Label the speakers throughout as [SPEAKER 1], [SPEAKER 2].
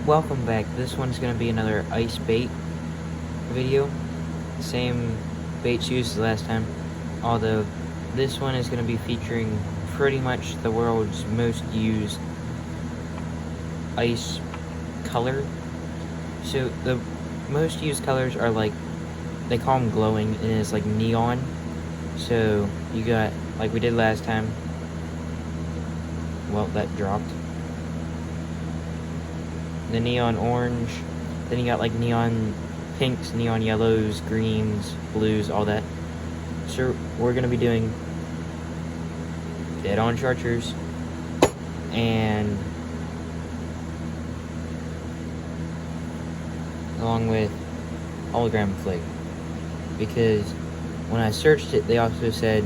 [SPEAKER 1] Welcome back. This one's going to be another ice bait video. Same baits used as last time, although this one is going to be featuring pretty much the world's most used ice color. So the most used colors are like, they call them glowing, and it's like neon. So you got, like we did last time, well, that dropped. The neon orange, then you got like neon pinks, neon yellows, greens, blues, all that. So we're gonna be doing dead-on chartreuse and along with hologram flake, because when I searched it, they also said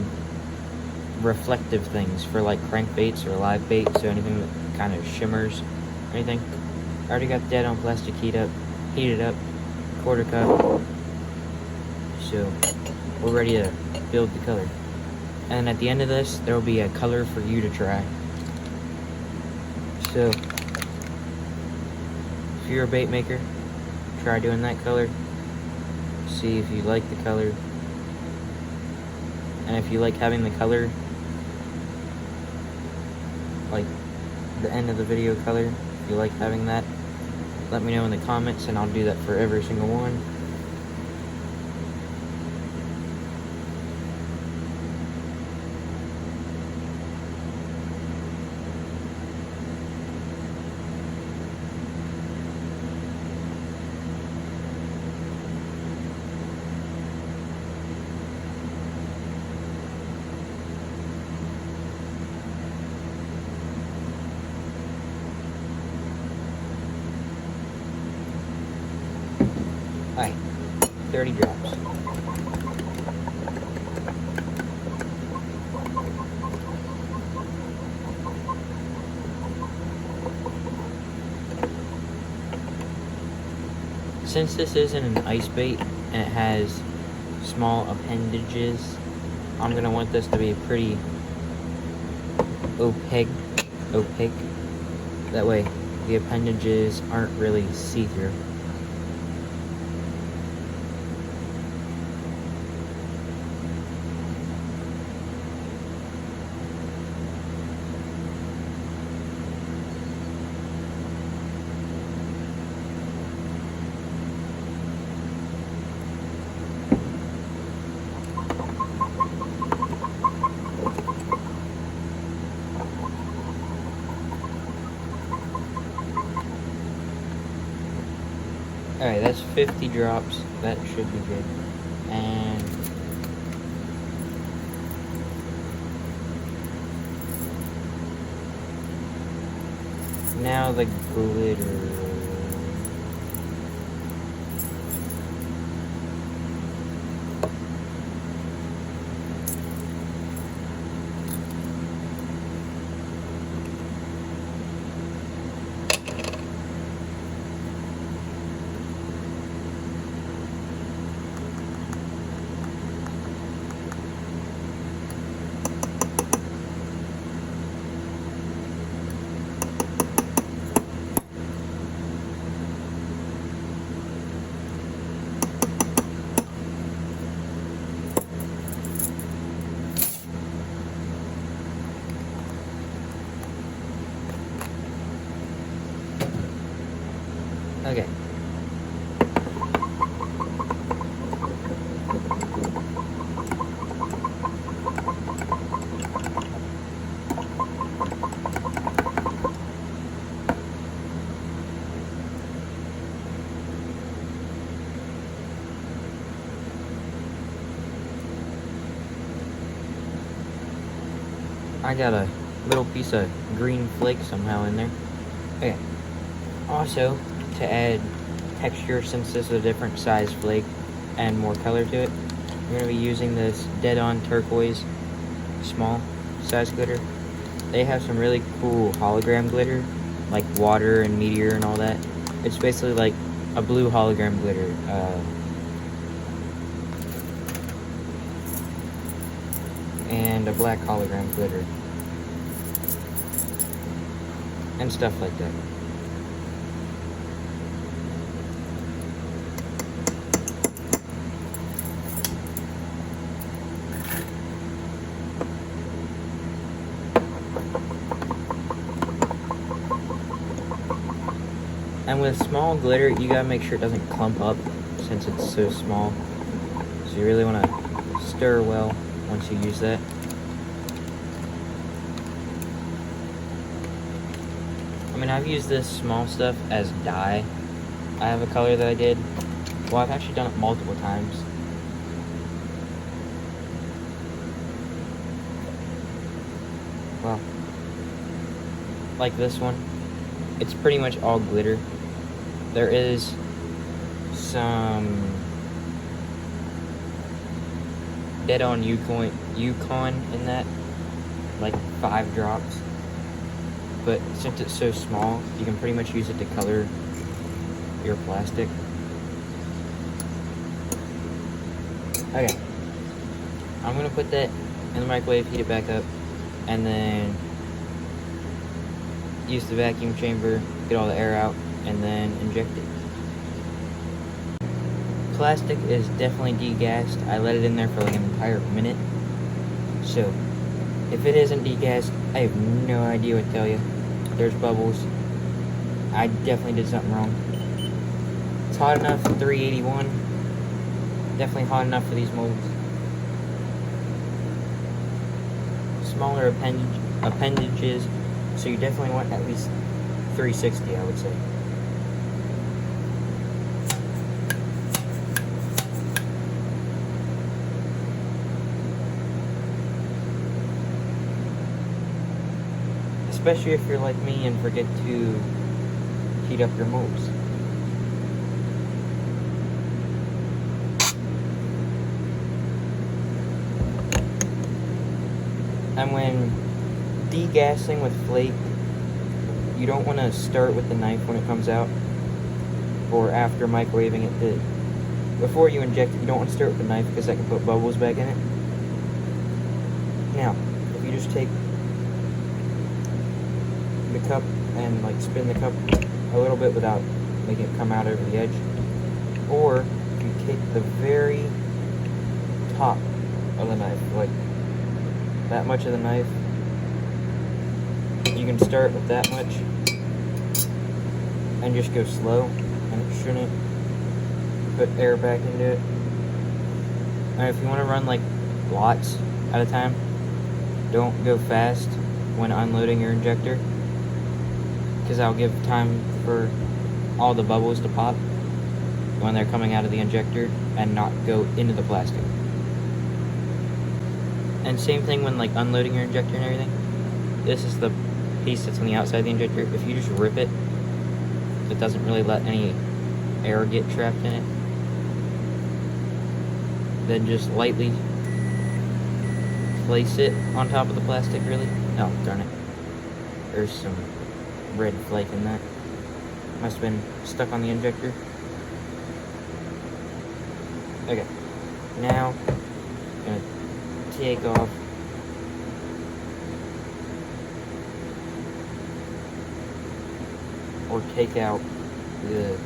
[SPEAKER 1] reflective things for like crankbaits or live bait, so anything that kind of shimmers or anything. I already got dead on plastic heated up, quarter cup, so we're ready to build the color. And at the end of this, there will be a color for you to try. So if you're a bait maker, try doing that color, see if you like the color, and if you like having the color, like the end of the video color, if you like having that, let me know in the comments and I'll do that for every single one. Alright, 30 drops. Since this isn't an ice bait and it has small appendages, I'm going to want this to be pretty opaque. That way the appendages aren't really see-through. Alright, that's 50 drops. That should be good. And now the glitter. Okay. I got a little piece of green flake somehow in there. Okay. Also, to add texture, since this is a different size flake and more color to it, I'm going to be using this dead-on turquoise small size glitter. They have some really cool hologram glitter, like water and meteor and all that. It's basically like a blue hologram glitter. And a black hologram glitter. And stuff like that. And with small glitter, you gotta make sure it doesn't clump up since it's so small. So you really wanna stir well once you use that. I mean, I've used this small stuff as dye. I have a color that I did. Well, I've actually done it multiple times. Well, like this one, it's pretty much all glitter. There is some Dead on Yukon in that, like 5 drops. But since it's so small, you can pretty much use it to color your plastic. Okay, I'm gonna put that in the microwave, heat it back up, and then use the vacuum chamber, get all the air out, and then inject it. Plastic is definitely degassed. I let it in there for like an entire minute. So, if it isn't degassed, I have no idea what to tell you. There's bubbles. I definitely did something wrong. It's hot enough, 381. Definitely hot enough for these molds. Smaller appendages, so you definitely want at least 360, I would say. Especially if you're like me and forget to heat up your molds. And when degassing with flake, you don't want to start with the knife when it comes out, or after microwaving it. Before you inject it, you don't want to start with the knife because that can put bubbles back in it. Now, if you just take the cup and like spin the cup a little bit without making it come out over the edge, or you take the very top of the knife, like that much of the knife. You can start with that much and just go slow, and it shouldn't put air back into it. And if you want to run like lots at a time, don't go fast when unloading your injector, because that'll give time for all the bubbles to pop when they're coming out of the injector and not go into the plastic. And same thing when like unloading your injector and everything. This is the piece that's on the outside of the injector. If you just rip it, it doesn't really let any air get trapped in it. Then just lightly place it on top of the plastic, really. Oh, darn it. There's some red flake in that. Must have been stuck on the injector. Okay. Now, I'm gonna take off or take out the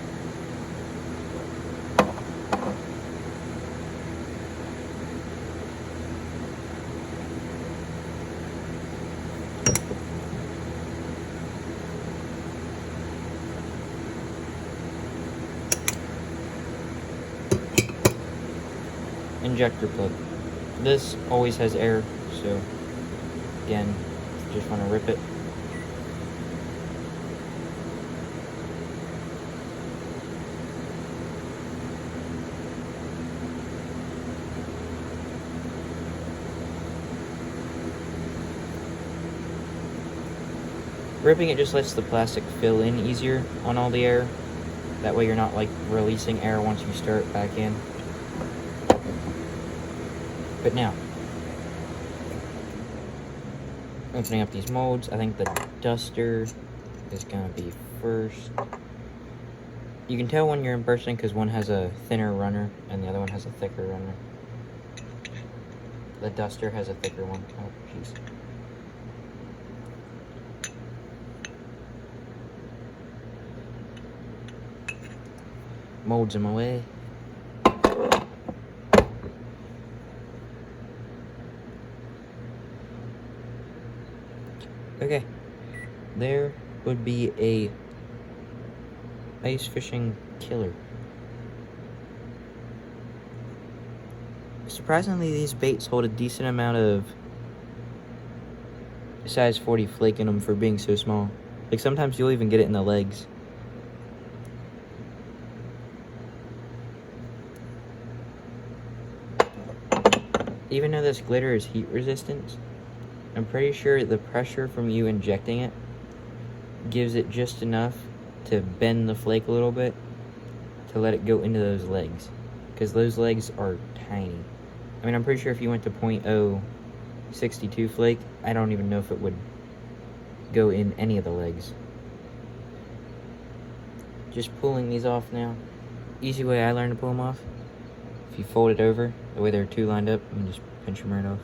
[SPEAKER 1] injector plug. This always has air, so again, just want to rip it. Ripping it just lets the plastic fill in easier on all the air. That way you're not like releasing air once you start back in. But now, opening up these molds, I think the duster is gonna be first. You can tell when you're in person because one has a thinner runner and the other one has a thicker runner. The duster has a thicker one. Oh, jeez. Molds them away. Okay, there would be a Ice fishing killer. Surprisingly, these baits hold a decent amount of size 40 flake in them for being so small. Like, sometimes you'll even get it in the legs. Even though this glitter is heat resistant, I'm pretty sure the pressure from you injecting it gives it just enough to bend the flake a little bit to let it go into those legs, because those legs are tiny. I mean, I'm pretty sure if you went to .062 flake, I don't even know if it would go in any of the legs. Just pulling these off now. Easy way I learned to pull them off: if you fold it over the way there are two lined up, and just pinch them right off.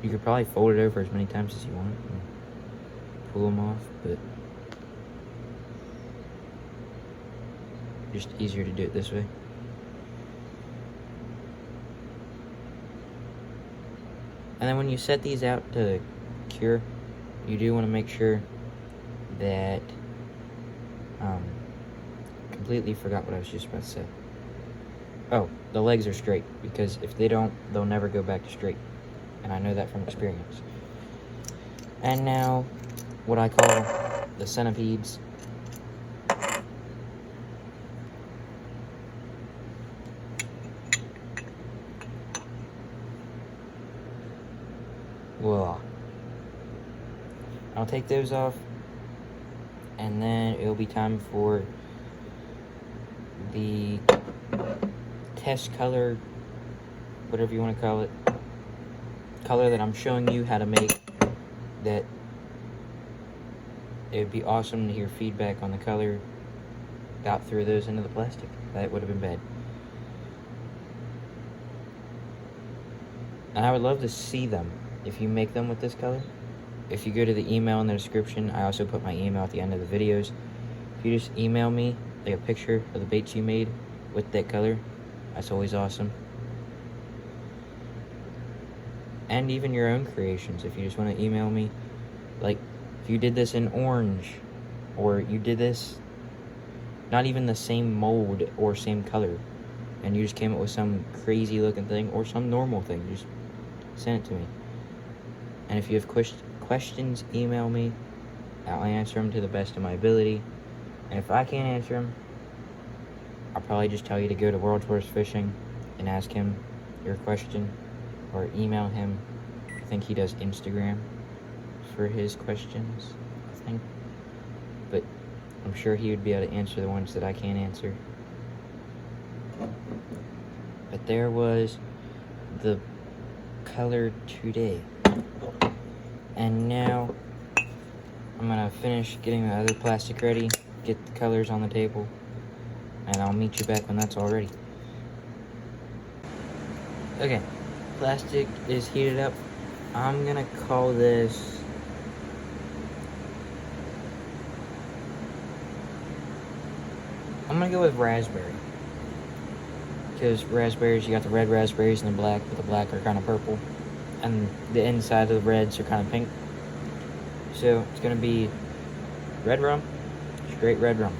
[SPEAKER 1] You could probably fold it over as many times as you want and pull them off, but just easier to do it this way. And then when you set these out to cure, you do want to make sure that, completely forgot what I was just about to say. Oh, the legs are straight, because if they don't, they'll never go back to straight. And I know that from experience. And now, what I call the centipedes. Voila. I'll take those off, and then it'll be time for the test color, whatever you want to call it, color that I'm showing you how to make. That it would be awesome to hear feedback on the color. Got through those into the plastic. That would have been bad. And I would love to see them if you make them with this color. If you go to the email in the description, I also put my email at the end of the videos. If you just email me like a picture of the baits you made with that color, that's always awesome. And even your own creations, if you just want to email me, like if you did this in orange, or you did this not even the same mold or same color, and you just came up with some crazy looking thing or some normal thing, just send it to me. And if you have questions, email me. I'll answer them to the best of my ability. And if I can't answer them, I'll probably just tell you to go to World's Worst Fishing and ask him your question, or email him. I think he does Instagram for his questions, I think. But I'm sure he would be able to answer the ones that I can't answer. But there was the color today. And now I'm gonna finish getting the other plastic ready, get the colors on the table, and I'll meet you back when that's all ready. Okay, plastic is heated up. I'm gonna call this I'm gonna go with raspberry, because raspberries, you got the red raspberries and the black, but the black are kind of purple, and the inside of the reds are kind of pink. So it's gonna be Redrum, straight Redrum.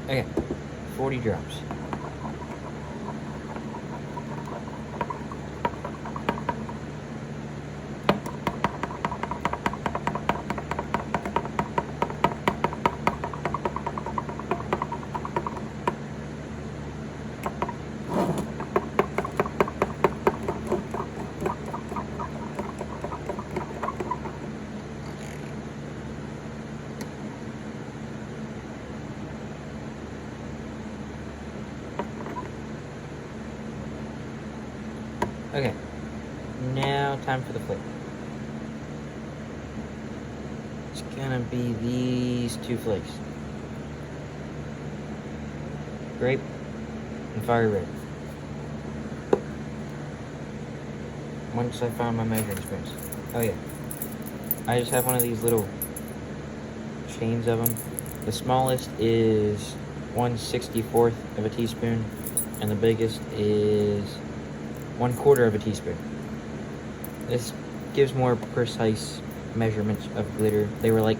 [SPEAKER 1] Okay, 40 drops. time for the flick. It's gonna be these two flakes. Grape and fiery red. Once I found my measuring spoons. Oh yeah. I just have one of these little chains of them. The smallest is 1/64 of a teaspoon, and the biggest is 1/4 of a teaspoon. This gives more precise measurements of glitter. They were like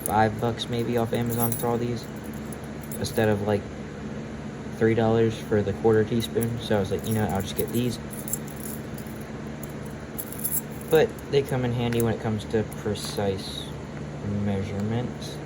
[SPEAKER 1] $5 maybe off Amazon for all these, instead of like $3 for the 1/4 teaspoon. So I was like, you know, I'll just get these. But they come in handy when it comes to precise measurements.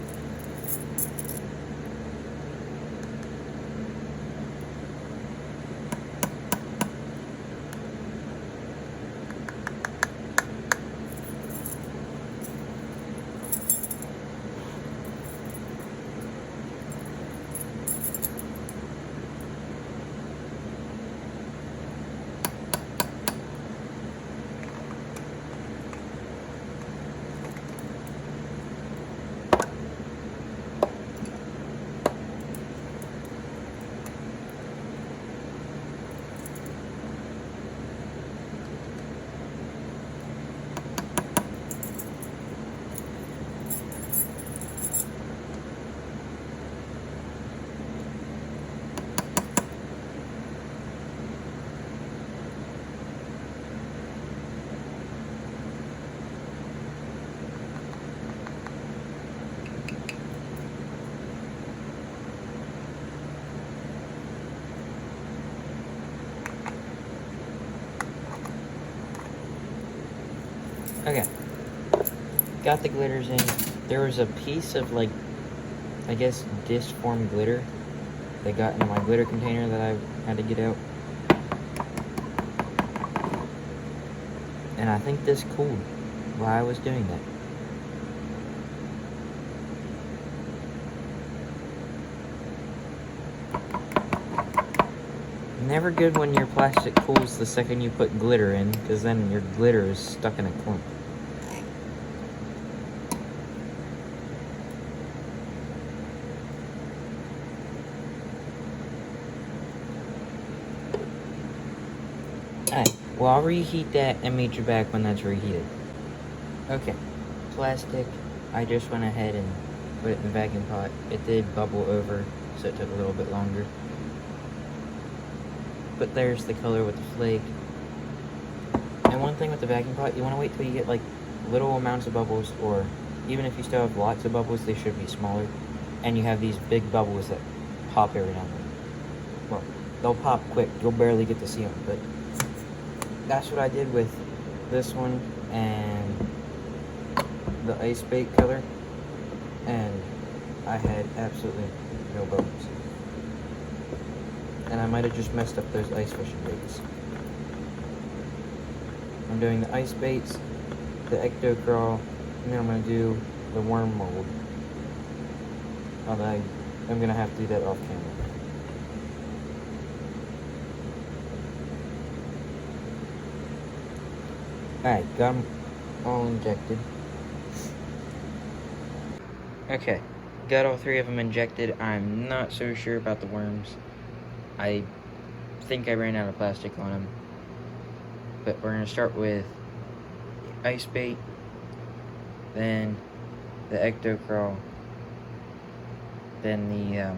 [SPEAKER 1] Okay, got the glitters in. There was a piece of, like, I guess disformed glitter that got into my glitter container that I had to get out. And I think this cooled while I was doing that. Never good when your plastic cools the second you put glitter in, because then your glitter is stuck in a clump. Alright, well, I'll reheat that and meet you back when that's reheated. Okay, plastic, I just went ahead and put it in the vacuum pot. It did bubble over, so it took a little bit longer. But there's the color with the flake. And one thing with the vacuum pot, you want to wait till you get like little amounts of bubbles, or even if you still have lots of bubbles, they should be smaller. And you have these big bubbles that pop every now and then. Well, they'll pop quick, you'll barely get to see them, but that's what I did with this one and the ice bait color, and I had absolutely no bubbles. And I might have just messed up those ice fishing baits. I'm doing the ice baits, the ecto crawl, and then I'm going to do the worm mold. Although I'm going to have to do that off camera. Alright, got them all injected. Okay, got all three of them injected. I'm not so sure about the worms. I think I ran out of plastic on them. But we're going to start with the ice bait, then the ecto crawl, then the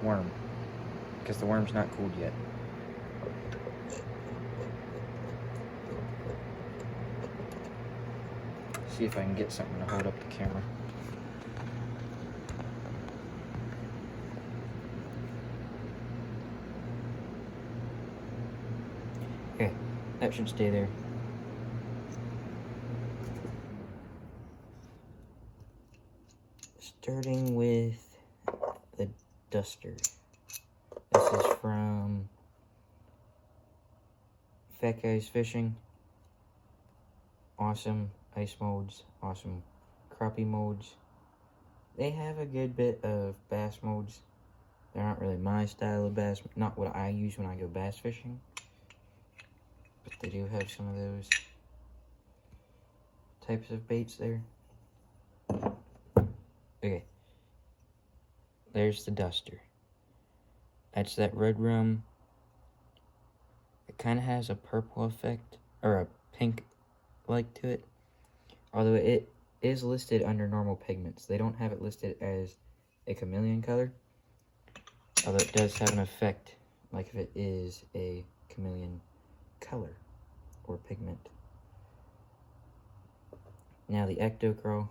[SPEAKER 1] worm, because the worm's not cooled yet. See if I can get something to hold up the camera. Okay, that should stay there. Starting with the duster. This is from Fat Guys Fishing. Awesome ice molds, awesome crappie molds. They have a good bit of bass molds. They're not really my style of bass, not what I use when I go bass fishing. but they do have some of those types of baits there. Okay, there's the duster. That's that Redrum. It kind of has a purple effect, or a pink like to it. Although it is listed under normal pigments. They don't have it listed as a chameleon color. Although it does have an effect, like if it is a chameleon color or pigment. Now the ectocrawl.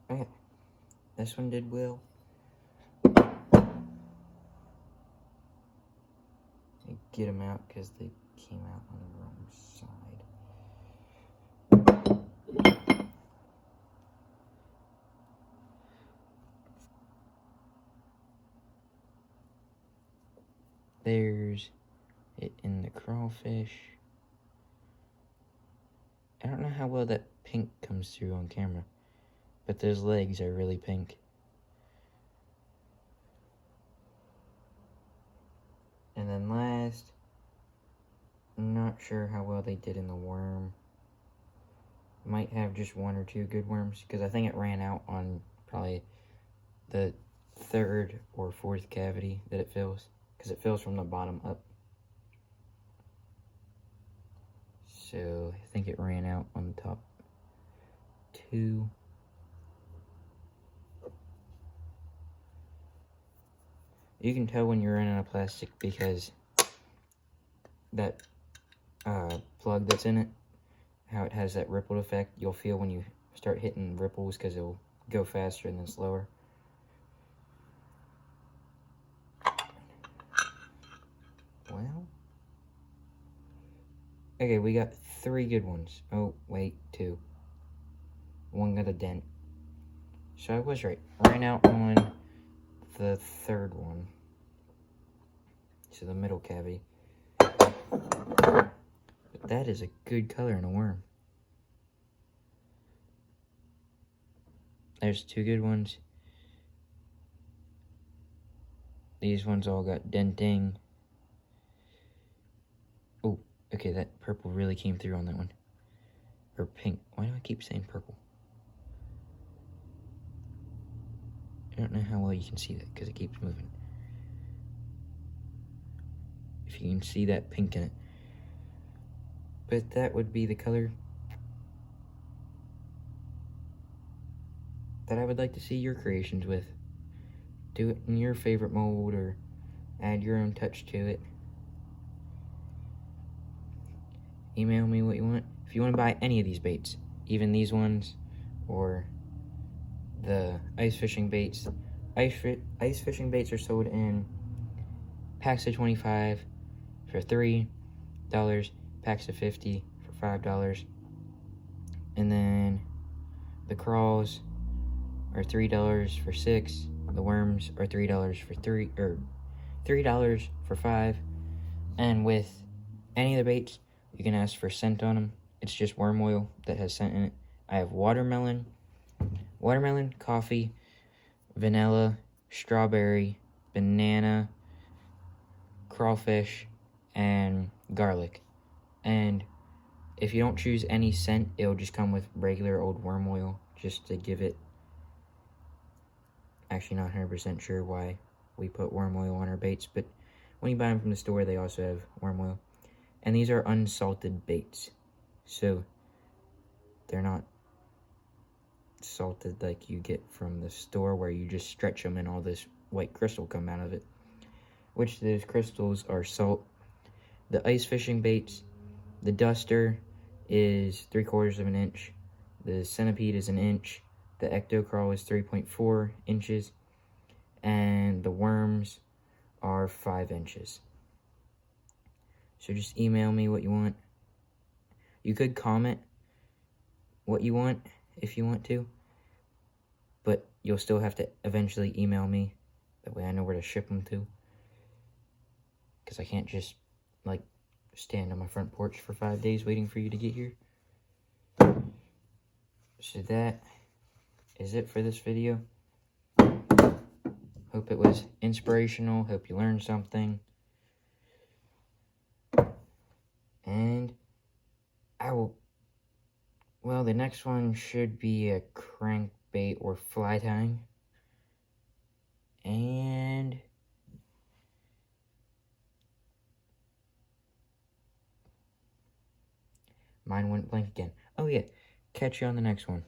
[SPEAKER 1] Okay, this one did well. Get them out because they came out on the wrong side. There's it in the crawfish. I don't know how well that pink comes through on camera, but those legs are really pink. And then last, I'm not sure how well they did in the worm. Might have just one or two good worms, because I think it ran out on probably the third or fourth cavity that it fills, because it fills from the bottom up. So I think it ran out on the top two. You can tell when you're running out of plastic because that plug that's in it, how it has that rippled effect. You'll feel when you start hitting ripples because it'll go faster and then slower. Well, okay, we got 3 good ones. Oh, wait, 2. One got a dent. So I was right. Ran out on the third one. So the middle cavity. But that is a good color in a worm. There's 2 good ones. These ones all got denting. Oh, okay, that purple really came through on that one. Or pink. Why do I keep saying purple? I don't know how well you can see that because it keeps moving. If you can see that pink in it. But that would be the color that I would like to see your creations with. Do it in your favorite mold or add your own touch to it. Email me what you want. If you want to buy any of these baits, even these ones or the ice fishing baits. Ice fishing baits are sold in packs of 25 for $3, packs of 50 for $5. And then the crawls are $3 for 6. The worms are $3 for 3, or $3 for 5. And with any of the baits, you can ask for scent on them. It's just worm oil that has scent in it. I have watermelon, coffee, vanilla, strawberry, banana, crawfish, and garlic. And if you don't choose any scent, it'll just come with regular old worm oil, just to give it. Actually, not 100% sure why we put worm oil on our baits, but when you buy them from the store, they also have worm oil. And these are unsalted baits, so they're not salted like you get from the store where you just stretch them and all this white crystal come out of it, which those crystals are salt. The ice fishing baits, the duster is 3/4 of an inch, the centipede is an inch, the ectocrawl is 3.4 inches, and the worms are 5 inches. So just email me what you want. You could comment what you want if you want to, but you'll still have to eventually email me. That way I know where to ship them to. Because I can't just, like, stand on my front porch for 5 days waiting for you to get here. So that is it for this video. Hope it was inspirational. Hope you learned something. And well, the next one should be a crankbait or fly tying. And mine went blank again. Oh yeah, catch you on the next one.